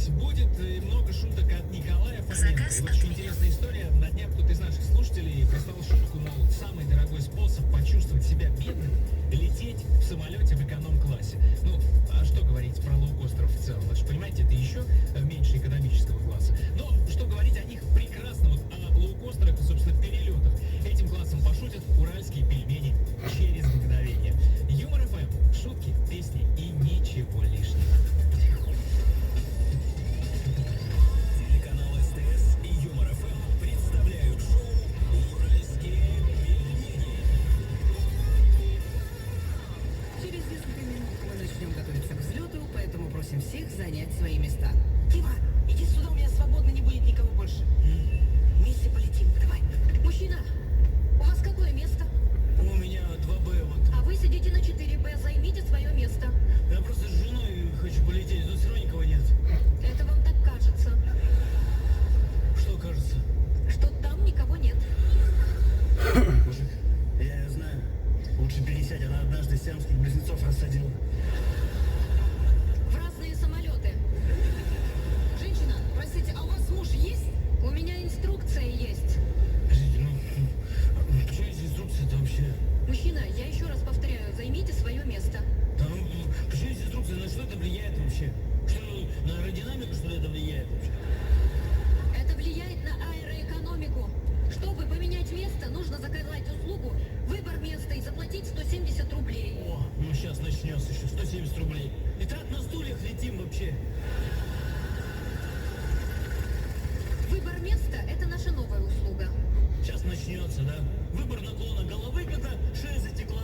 Здесь будет и много шуток от Николая Фоменко. И вот очень интересная история. На днях кто-то из наших слушателей прислал шутку, мол, самый дорогой способ почувствовать себя бедным — лететь в самолете в эконом-классе. Ну, а что говорить про лоукостеров в целом? Вы же понимаете, это еще меньше экономического класса. Но что говорить о них прекрасно, вот о лоукостерах и, собственно, перелетах. Этим классом пошутят уральские пельмени через мгновение. Юмор ФМ, шутки, песни и ничего лишнего. Телеканал СТС и Юмор ФМ представляют шоу «Уральские пельмени». Через несколько минут мы начнем готовиться к взлету, поэтому просим всех занять свои места. Дима, иди сюда, у меня свободно, не будет никого больше. Вместе полетим, давай. Мужчина, у вас какое место? У меня 2Б вот. А вы сидите на 4Б, займите свое место. Я просто с женой хочу полететь, тут все равно никого нет. Это вам так кажется, Что кажется? что там никого нет. Мужик, я ее знаю. Лучше пересядь, она однажды сиамских близнецов рассадила. В разные самолеты. Женщина, простите, а у вас муж есть? У меня инструкция есть. Подождите, что есть инструкция-то вообще? Мужчина, я еще раз повторяю, займите свое место. Да почему есть инструкция, на что это влияет вообще? Что, на аэродинамику, что ли, это влияет вообще? Это влияет на аэроэкономику. Чтобы поменять место, нужно заказать услугу «Выбор места» и заплатить 170 рублей. О, ну сейчас начнется еще, 170 рублей. И так на стульях летим вообще. «Выбор места» — это наша новая услуга. Сейчас начнется, да? Выбор наклона головы, когда шея затекла.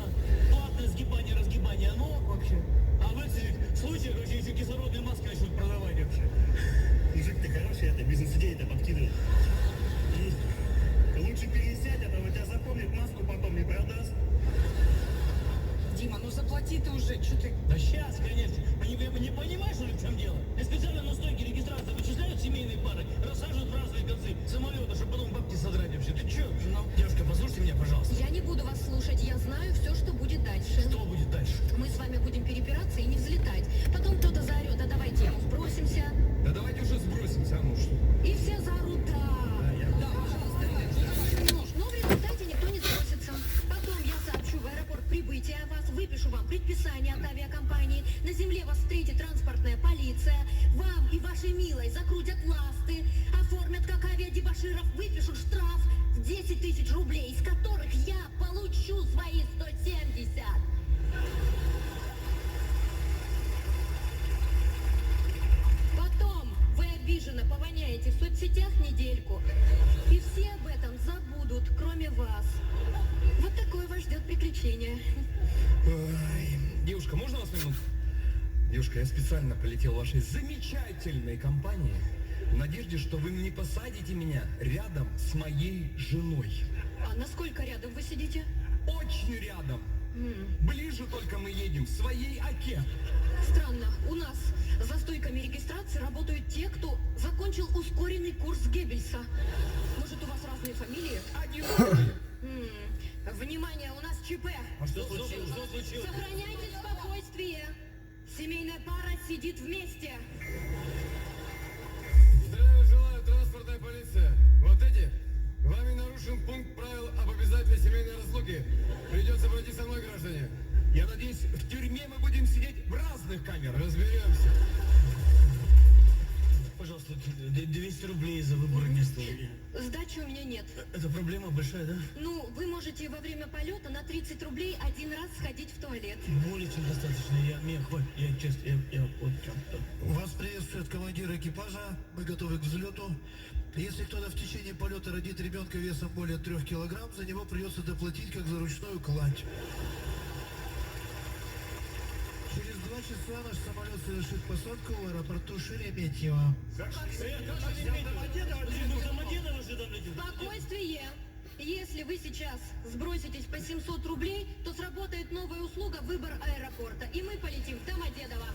Платное сгибание, разгибание ног вообще. А в этих случаях вообще еще кислородные маски начнут продавать вообще. Мужик, ты хороший, это бизнес-идея-то подкидывай. Лучше пересядь, а то тебя запомнит, маску потом не продаст. Дима, ну заплати ты уже, что ты... Да сейчас, конечно. Не понимаешь, что ли, в чем дело? И специально на стойке регистрации вычисляют семейные пары, рассаживают в разные концы самолета, чтобы потом бабки содрать вообще. Ты че? Ну, девушка, послушайте меня, пожалуйста. Я не буду вас слушать, я знаю все, что будет дальше. Что будет дальше? Мы с вами будем перепираться и не взлетать. Потом кто-то заорет, а давайте сбросимся. Да давайте уже сбросимся, а ну что? И все заорут, да. Да, пожалуйста, ребят. Но в результате никто не сбросится. Потом я сообщу в аэропорт прибытия о вас, выпишу вам предписание от авиакомпании. На земле вас встретит транспортная полиция. Вам и вашей милой закрутят ласты, оформят как авиадебоширов, выпишут штраф в 10 тысяч рублей, из которых я получу свои 170. Потом вы обиженно повоняете в соцсетях недельку, и все об этом забудут, кроме вас. Вот такое вас ждет приключение. Ой, девушка, можно вас на минуту? Девушка, я специально полетел в вашей замечательной компании в надежде, что вы не посадите меня рядом с моей женой. А насколько рядом вы сидите? Очень рядом. Ближе только мы едем, в своей оке. Странно, у нас за стойками регистрации работают те, кто закончил ускоренный курс Геббельса. Может, у вас разные фамилии? Один. Внимание, у нас ЧП. А что случилось? Что случилось? Сохраняйте спокойствие. Семейная пара сидит вместе. Здравия желаю, транспортная полиция. Вот эти. Вами нарушен пункт правил об обязательной семейной разлуке. Придется пройти со мной, граждане. Я надеюсь, в тюрьме мы будем сидеть в разных камерах. Разберемся. Пожалуйста, 200 рублей за выбор места. Сдачи у меня нет. Это проблема большая, да? Ну, вы можете во время полета на 30 рублей один раз сходить в туалет. Более чем достаточно. Мне хватит. Я честно, я вот Вас приветствует командир экипажа. Мы готовы к взлету. Если кто-то в течение полета родит ребенка весом более 3 килограмм, за него придется доплатить как за ручную кладь. Через 2 часа наш самолет совершит посадку в аэропорту Шереметьево. Спокойствие! Если вы сейчас сброситесь по 700 рублей, то сработает новая услуга «Выбор аэропорта», и мы полетим в Домодедово.